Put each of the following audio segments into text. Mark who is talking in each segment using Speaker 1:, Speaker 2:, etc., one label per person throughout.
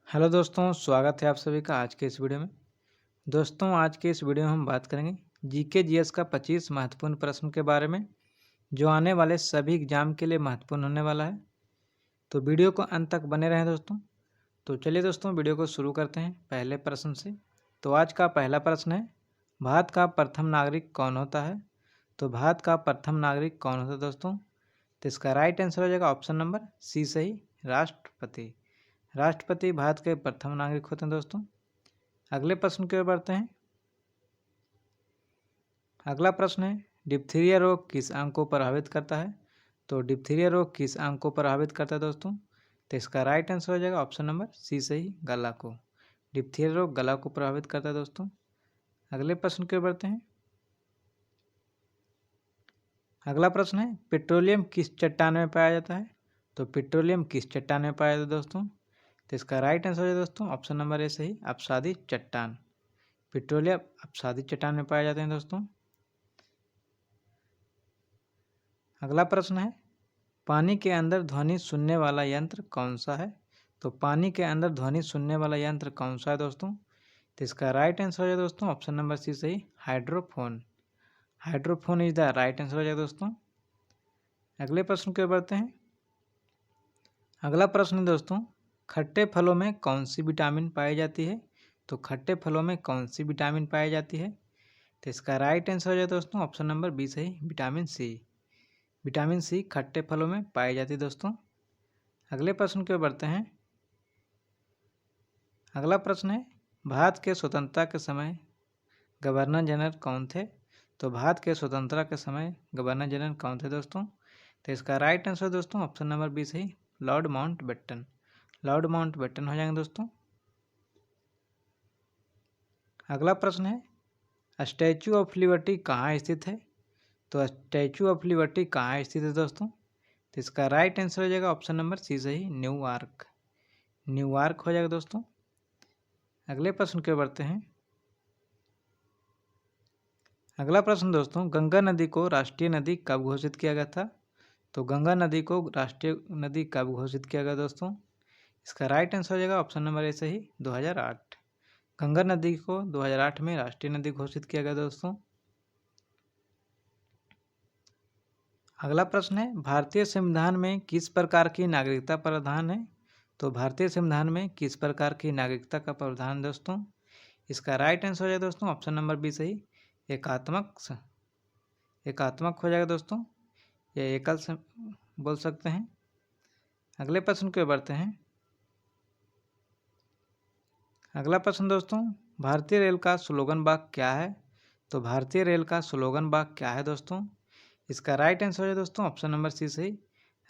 Speaker 1: Hello दोस्तों, स्वागत है आप सभी का आज के इस वीडियो में। दोस्तों, आज के इस वीडियो में हम बात करेंगे जीके जीएस का 25 महत्वपूर्ण प्रश्न के बारे में, जो आने वाले सभी एग्जाम के लिए महत्वपूर्ण होने वाला है। तो वीडियो को अंत तक बने रहें दोस्तों। तो चलिए दोस्तों, वीडियो को शुरू करते हैं पहले प्रश्न से। तो आज का पहला प्रश्न है, भारत का प्रथम नागरिक कौन होता है? तो भारत का प्रथम नागरिक कौन होता है दोस्तों? तो इसका राइट आंसर हो जाएगा ऑप्शन नंबर सी सही, राष्ट्रपति। राष्ट्रपति भारत के प्रथम नागरिक होते हैं दोस्तों। अगले प्रश्न की ओर बढ़ते हैं। अगला प्रश्न है, डिप्थीरिया रोग किस अंग को प्रभावित करता है? तो डिप्थीरिया रोग किस अंग को प्रभावित करता है दोस्तों? तो इसका राइट आंसर हो जाएगा ऑप्शन नंबर सी सही, गला को। डिप्थीरिया रोग गला को प्रभावित करता है दोस्तों। अगले प्रश्न की ओर बढ़ते हैं। अगला प्रश्न है, पेट्रोलियम किस चट्टान में पाया जाता है? तो पेट्रोलियम किस चट्टान में पाया जाता है दोस्तों? तो इसका राइट आंसर है दोस्तों ऑप्शन नंबर ए सही, अपसादी चट्टान। पेट्रोलियम अपसादी चट्टान में पाए जाते हैं दोस्तों। अगला प्रश्न है, पानी के अंदर ध्वनि सुनने वाला यंत्र कौन सा है? तो पानी के अंदर ध्वनि सुनने वाला यंत्र कौन सा है दोस्तों? तो इसका राइट आंसर है दोस्तों ऑप्शन नंबर सी सही, hydrophone. Hydrophone is the right answer हो जाएगा दोस्तों। अगले प्रश्न की ओर बढ़ते हैं। अगला प्रश्न है दोस्तों, खट्टे फलों में कौन सी विटामिन पाई जाती है? तो खट्टे फलों में कौन सी विटामिन पाई जाती है? तो इसका राइट आंसर हो जाए दोस्तों ऑप्शन नंबर बी सही, विटामिन सी। विटामिन सी खट्टे फलों में पाई जाती है दोस्तों। अगले प्रश्न की ओर बढ़ते हैं। अगला प्रश्न है, भारत के स्वतंत्रता के समय गवर्नर जनरल कौन थे? तो भारत के स्वतंत्रता के समय गवर्नर जनरल कौन थे दोस्तों? तो इसका राइट आंसर दोस्तों ऑप्शन नंबर बी सही, लॉर्ड माउंटबेटन। लॉर्ड माउंटबेटन हो जाएंगे दोस्तों। अगला प्रश्न है, स्टैचू ऑफ लिबर्टी कहाँ स्थित है? तो स्टैचू ऑफ लिबर्टी कहाँ स्थित है दोस्तों? तो इसका राइट आंसर हो जाएगा ऑप्शन नंबर सी सही, न्यूयॉर्क। न्यूयॉर्क हो जाएगा दोस्तों। अगले प्रश्न की ओर बढ़ते हैं। अगला प्रश्न दोस्तों, गंगा नदी को राष्ट्रीय नदी कब घोषित किया गया था? तो गंगा नदी को राष्ट्रीय नदी कब घोषित किया गया दोस्तों? इसका राइट आंसर हो जाएगा ऑप्शन नंबर ए सही, 2008। गंगा नदी को 2008 में राष्ट्रीय नदी घोषित किया गया दोस्तों। अगला प्रश्न है, भारतीय संविधान में किस प्रकार की नागरिकता प्रावधान है? तो भारतीय संविधान में किस प्रकार की नागरिकता का प्रावधान दोस्तों? इसका राइट आंसर हो जाएगा दोस्तों ऑप्शन नंबर बी सही, एकात्मक। एकात्मक हो जाएगा दोस्तों, या एकल से बोल सकते हैं। अगले प्रश्न की ओर बढ़ते हैं। अगला प्रश्न दोस्तों, भारतीय रेल का स्लोगन वाक्य क्या है? तो भारतीय रेल का स्लोगन वाक्य क्या है दोस्तों? इसका राइट आंसर है दोस्तों ऑप्शन नंबर सी सही,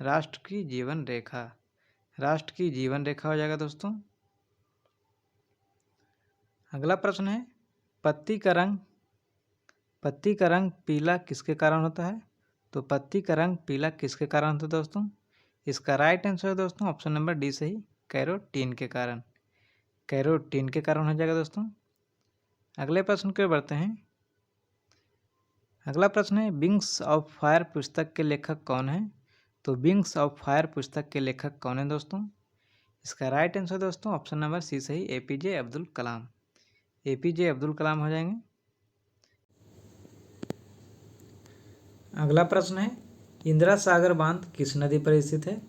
Speaker 1: राष्ट्र की जीवन रेखा। राष्ट्र की जीवन रेखा हो जाएगा दोस्तों। अगला प्रश्न है, पत्ती का रंग पीला किसके कारण होता है? तो पत्ती का रंग पीला किसके कारण होता है दोस्तों? इसका राइट आंसर है दोस्तों ऑप्शन नंबर डी सही, कैरोटीन के कारण। कैरोटीन के कारण हो जाएगा दोस्तों। अगले प्रश्न की ओर बढ़ते हैं। अगला प्रश्न है, विंग्स ऑफ फायर पुस्तक के लेखक कौन है? तो विंग्स ऑफ फायर पुस्तक के लेखक कौन है दोस्तों? इसका राइट आंसर दोस्तों ऑप्शन नंबर सी सही, एपीजे अब्दुल कलाम। एपीजे अब्दुल कलाम हो जाएंगे। अगला प्रश्न है, इंदिरा सागर बांध किस नदी पर स्थित है?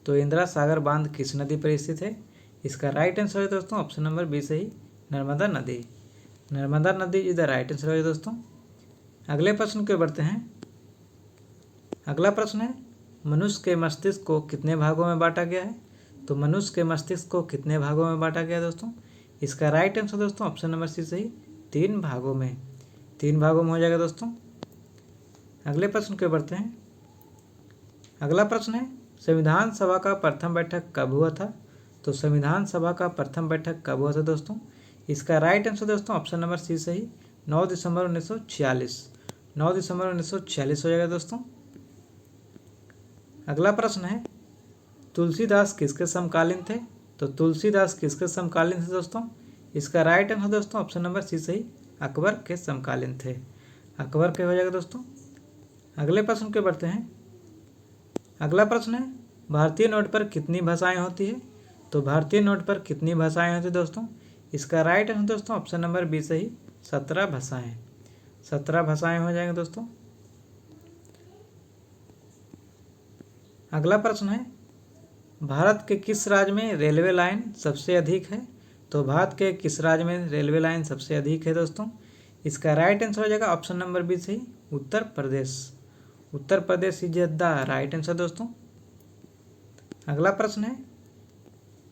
Speaker 1: तो इंदिरा सागर बांध किस नदी पर स्थित है? इसका राइट आंसर है दोस्तों ऑप्शन नंबर बी सही, नर्मदा नदी। नर्मदा नदी इज द राइट आंसर है दोस्तों। अगले प्रश्न के बढ़ते हैं। अगला प्रश्न है, मनुष्य के मस्तिष्क को कितने भागों में बांटा गया है? तो मनुष्य के मस्तिष्क को कितने भागों में बांटा गया है दोस्तों? इसका राइट आंसर दोस्तों ऑप्शन नंबर सी सही, 3 भागों में। 3 भागों में हो जाएगा दोस्तों। अगले प्रश्न के बढ़ते हैं। अगला प्रश्न है, संविधान सभा का प्रथम बैठक कब हुआ था? तो संविधान सभा का प्रथम बैठक कब हुआ था दोस्तों? इसका राइट आंसर दोस्तों ऑप्शन नंबर सी सही, 9 दिसंबर 1946। 9 दिसंबर 1946 हो जाएगा दोस्तों। अगला प्रश्न है, तुलसीदास किसके समकालीन थे? तो तुलसीदास किसके समकालीन थे दोस्तों? इसका राइट आंसर दोस्तों ऑप्शन नंबर सी सही, अकबर के समकालीन थे। अकबर के हो जाएगा दोस्तों। अगले प्रश्न के बढ़ते हैं। अगला प्रश्न है, भारतीय नोट पर कितनी भाषाएं होती है? तो भारतीय नोट पर कितनी भाषाएं होती दोस्तों? इसका राइट आंसर दोस्तों ऑप्शन नंबर बी सही 17 भाषाएं। 17 भाषाएं हो जाएंगे दोस्तों। अगला प्रश्न है, भारत के किस राज्य में रेलवे लाइन सबसे अधिक है? तो भारत के किस राज्य में रेलवे लाइन सबसे अधिक है दोस्तों? इसका राइट आंसर हो जाएगा ऑप्शन नंबर बी सही Uttar Pradesh. Uttar Pradesh is the right answer दोस्तों। अगला प्रश्न है,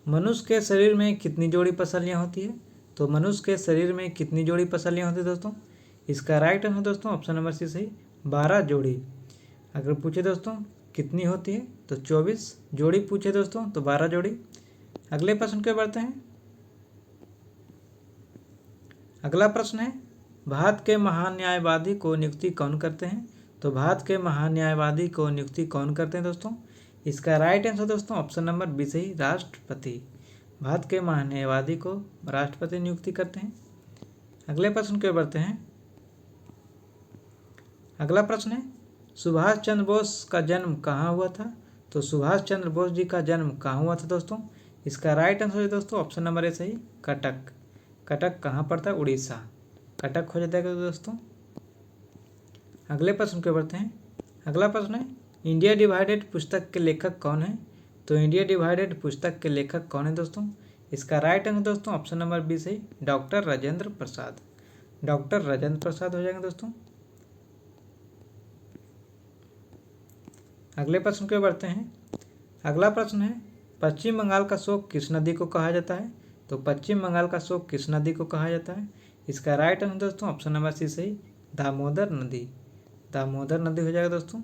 Speaker 1: मनुष्य के शरीर में कितनी जोड़ी पसलियां होती है? तो मनुष्य के शरीर में कितनी जोड़ी पसलियां होती है दोस्तों? इसका राइट आंसर दोस्तों ऑप्शन नंबर सी सही 12 जोड़ी। अगर पूछे दोस्तों कितनी होती है तो 24 जोड़ी पूछे दोस्तों तो 12 जोड़ी। अगले प्रश्न के बढ़ते हैं। अगला प्रश्न है, भारत के महान न्यायवादी को नियुक्ति कौन करते हैं? तो भारत के महान न्यायवादी को नियुक्ति कौन करते हैं दोस्तों? इसका राइट आंसर दोस्तों ऑप्शन नंबर बी सही राष्ट्रपति। भारत के महान न्यायवादी को राष्ट्रपति नियुक्ति करते हैं। अगले प्रश्न के बढ़ते हैं। अगला प्रश्न है, सुभाष चंद्र बोस का जन्म कहाँ हुआ था? तो सुभाष चंद्र बोस जी का जन्म कहाँ हुआ था दोस्तों? इसका राइट आंसर है दोस्तों ऑप्शन नंबर ए सही कटक। कटक कहाँ पड़ता है? उड़ीसा। कटक हो जाता है दोस्तों। अगले प्रश्न के बढ़ते हैं। अगला प्रश्न है, इंडिया डिवाइडेड पुस्तक के लेखक कौन है? तो इंडिया डिवाइडेड पुस्तक के लेखक कौन है दोस्तों? इसका राइट आंसर दोस्तों ऑप्शन नंबर बी सही डॉक्टर राजेंद्र प्रसाद। डॉक्टर राजेंद्र प्रसाद हो जाएंगे दोस्तों। अगले प्रश्न के बढ़ते हैं। अगला प्रश्न है, पश्चिम बंगाल का शोक किस नदी को कहा जाता है? तो पश्चिम बंगाल का शोक किस नदी को कहा जाता है? इसका राइट आंसर दोस्तों ऑप्शन नंबर सी सही दामोदर नदी। दामोदर नदी हो जाएगा दोस्तों।